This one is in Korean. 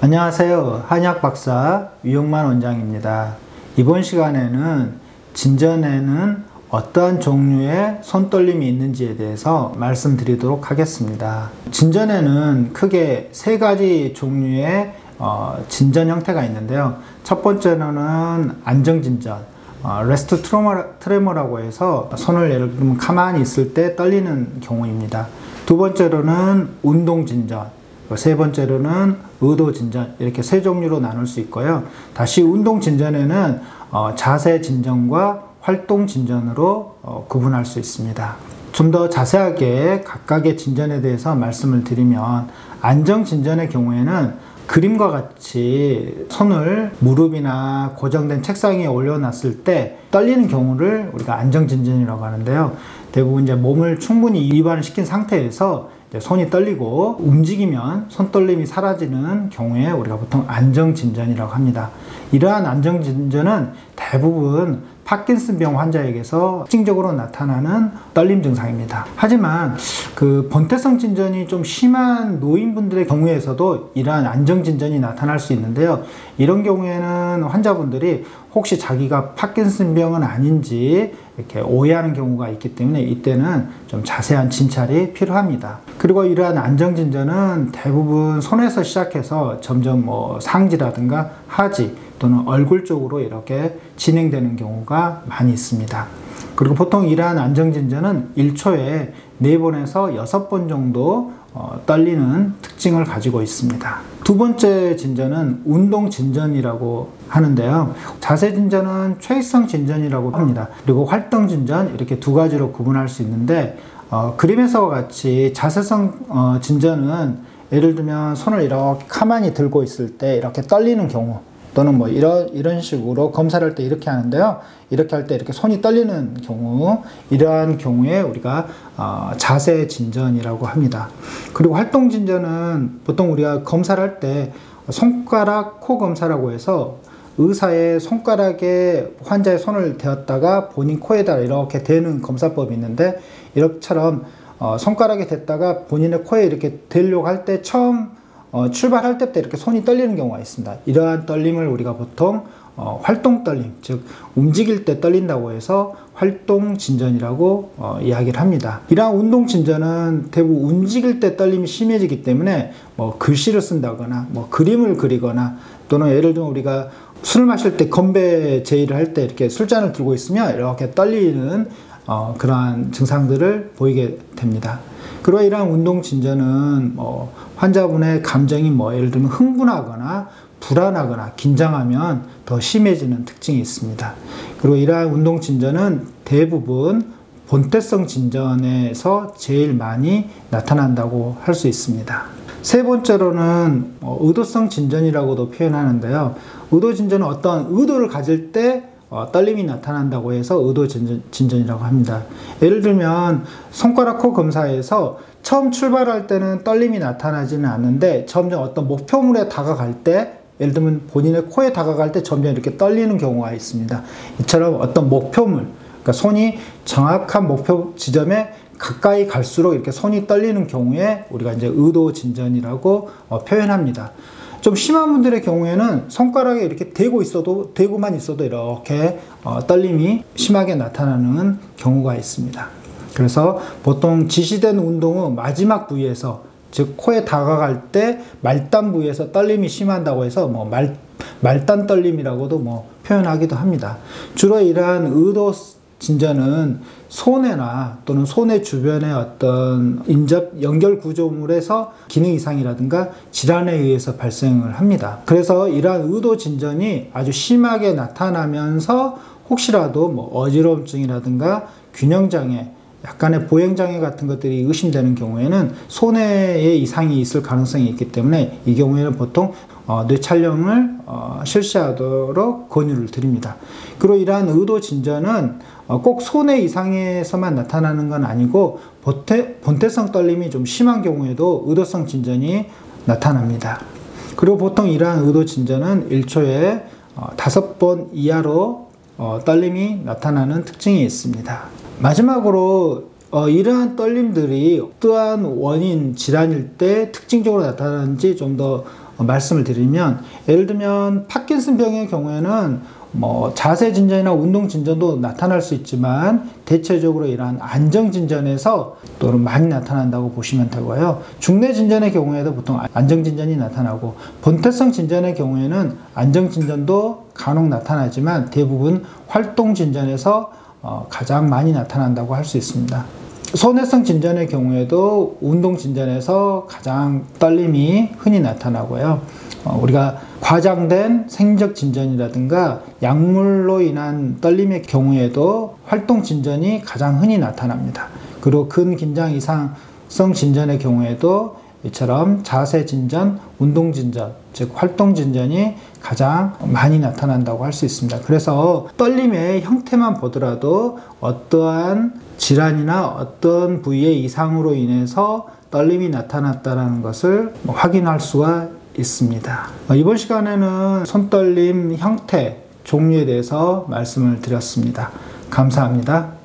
안녕하세요. 한의학박사 유용만 원장입니다. 이번 시간에는 진전에는 어떠한 종류의 손떨림이 있는지에 대해서 말씀드리도록 하겠습니다. 진전에는 크게 세 가지 종류의 진전 형태가 있는데요. 첫 번째로는 안정진전, 레스트 트레머라고 해서 손을 예를 들면 가만히 있을 때 떨리는 경우입니다. 두 번째로는 운동진전, 세 번째로는 의도진전, 이렇게 세 종류로 나눌 수 있고요. 다시 운동진전에는 자세진전과 활동진전으로 구분할 수 있습니다. 좀 더 자세하게 각각의 진전에 대해서 말씀을 드리면, 안정진전의 경우에는 그림과 같이 손을 무릎이나 고정된 책상 위에 올려놨을 때 떨리는 경우를 우리가 안정진전이라고 하는데요. 대부분 이제 몸을 충분히 이완을 시킨 상태에서 손이 떨리고 움직이면 손떨림이 사라지는 경우에 우리가 보통 안정진전이라고 합니다. 이러한 안정진전은 대부분 파킨슨병 환자에게서 특징적으로 나타나는 떨림 증상입니다. 하지만 그 본태성 진전이 좀 심한 노인분들의 경우에서도 이러한 안정진전이 나타날 수 있는데요. 이런 경우에는 환자분들이 혹시 자기가 파킨슨병은 아닌지 이렇게 오해하는 경우가 있기 때문에 이때는 좀 자세한 진찰이 필요합니다. 그리고 이러한 안정진전은 대부분 손에서 시작해서 점점 상지라든가 하지 또는 얼굴 쪽으로 이렇게 진행되는 경우가 많이 있습니다. 그리고 보통 이러한 안정진전은 1초에 4번에서 6번 정도 떨리는 특징을 가지고 있습니다. 두 번째 진전은 운동진전이라고 하는데요. 자세진전은 최익성 진전이라고 합니다. 그리고 활동진전, 이렇게 두 가지로 구분할 수 있는데, 그림에서 같이 자세성 진전은 예를 들면 손을 이렇게 가만히 들고 있을 때 이렇게 떨리는 경우, 또는 이런 식으로 검사를 할 때 이렇게 하는데요. 이렇게 할 때 이렇게 손이 떨리는 경우, 이러한 경우에 우리가 자세 진전이라고 합니다. 그리고 활동 진전은 보통 우리가 검사를 할 때 손가락 코 검사라고 해서 의사의 손가락에 환자의 손을 대었다가 본인 코에다 이렇게 대는 검사법이 있는데, 이렇게처럼 손가락에 댔다가 본인의 코에 이렇게 대려고 할 때 처음 출발할 때부터 이렇게 손이 떨리는 경우가 있습니다. 이러한 떨림을 우리가 보통 활동 떨림, 즉 움직일 때 떨린다고 해서 활동 진전이라고 이야기를 합니다. 이러한 운동 진전은 대부분 움직일 때 떨림이 심해지기 때문에 글씨를 쓴다거나 그림을 그리거나, 또는 예를 들면 우리가 술을 마실 때 건배 제의를 할 때 이렇게 술잔을 들고 있으면 이렇게 떨리는 그러한 증상들을 보이게 됩니다. 그리고 이러한 운동 진전은 환자분의 감정이 예를 들면 흥분하거나 불안하거나 긴장하면 더 심해지는 특징이 있습니다. 그리고 이러한 운동 진전은 대부분 본태성 진전에서 제일 많이 나타난다고 할 수 있습니다. 세 번째로는 의도성 진전이라고도 표현하는데요. 의도 진전은 어떤 의도를 가질 때 떨림이 나타난다고 해서 의도 진전이라고 합니다. 예를 들면 손가락 코 검사에서 처음 출발할 때는 떨림이 나타나지는 않는데, 점점 어떤 목표물에 다가갈 때, 예를 들면 본인의 코에 다가갈 때 점점 이렇게 떨리는 경우가 있습니다. 이처럼 어떤 목표물, 그러니까 손이 정확한 목표 지점에 가까이 갈수록 이렇게 손이 떨리는 경우에 우리가 이제 의도 진전이라고 표현합니다. 좀 심한 분들의 경우에는 손가락에 이렇게 대고만 있어도 이렇게 떨림이 심하게 나타나는 경우가 있습니다. 그래서 보통 지시된 운동 후 마지막 부위에서, 즉 코에 다가갈 때 말단 부위에서 떨림이 심한다고 해서 말단 떨림이라고도 표현하기도 합니다. 주로 이러한 의도 진전은 손해나 또는 손해 주변의 어떤 인접 연결 구조물에서 기능 이상이라든가 질환에 의해서 발생을 합니다. 그래서 이러한 의도 진전이 아주 심하게 나타나면서 혹시라도 어지러움증이라든가 균형장애, 약간의 보행장애 같은 것들이 의심되는 경우에는 손해에 이상이 있을 가능성이 있기 때문에 이 경우에는 보통 뇌촬영을 실시하도록 권유를 드립니다. 그리고 이러한 의도 진전은 꼭 손해 이상에서만 나타나는 건 아니고 본태성 떨림이 좀 심한 경우에도 의도성 진전이 나타납니다. 그리고 보통 이러한 의도 진전은 1초에 5번 이하로 떨림이 나타나는 특징이 있습니다. 마지막으로 이러한 떨림들이 어떠한 원인 질환일 때 특징적으로 나타나는지 좀 더 말씀을 드리면, 예를 들면 파킨슨 병의 경우에는 자세 진전이나 운동 진전도 나타날 수 있지만 대체적으로 이러한 안정 진전에서 또는 많이 나타난다고 보시면 되고요. 중내 진전의 경우에도 보통 안정 진전이 나타나고, 본태성 진전의 경우에는 안정 진전도 간혹 나타나지만 대부분 활동 진전에서 가장 많이 나타난다고 할 수 있습니다. 손해성 진전의 경우에도 운동 진전에서 가장 떨림이 흔히 나타나고요. 우리가 과장된 생리적 진전이라든가 약물로 인한 떨림의 경우에도 활동 진전이 가장 흔히 나타납니다. 그리고 근긴장 이상성 진전의 경우에도 이처럼 자세 진전, 운동 진전, 즉 활동 진전이 가장 많이 나타난다고 할 수 있습니다. 그래서 떨림의 형태만 보더라도 어떠한 질환이나 어떤 부위의 이상으로 인해서 떨림이 나타났다는 것을 확인할 수가 있습니다. 이번 시간에는 손떨림 형태, 종류에 대해서 말씀을 드렸습니다. 감사합니다.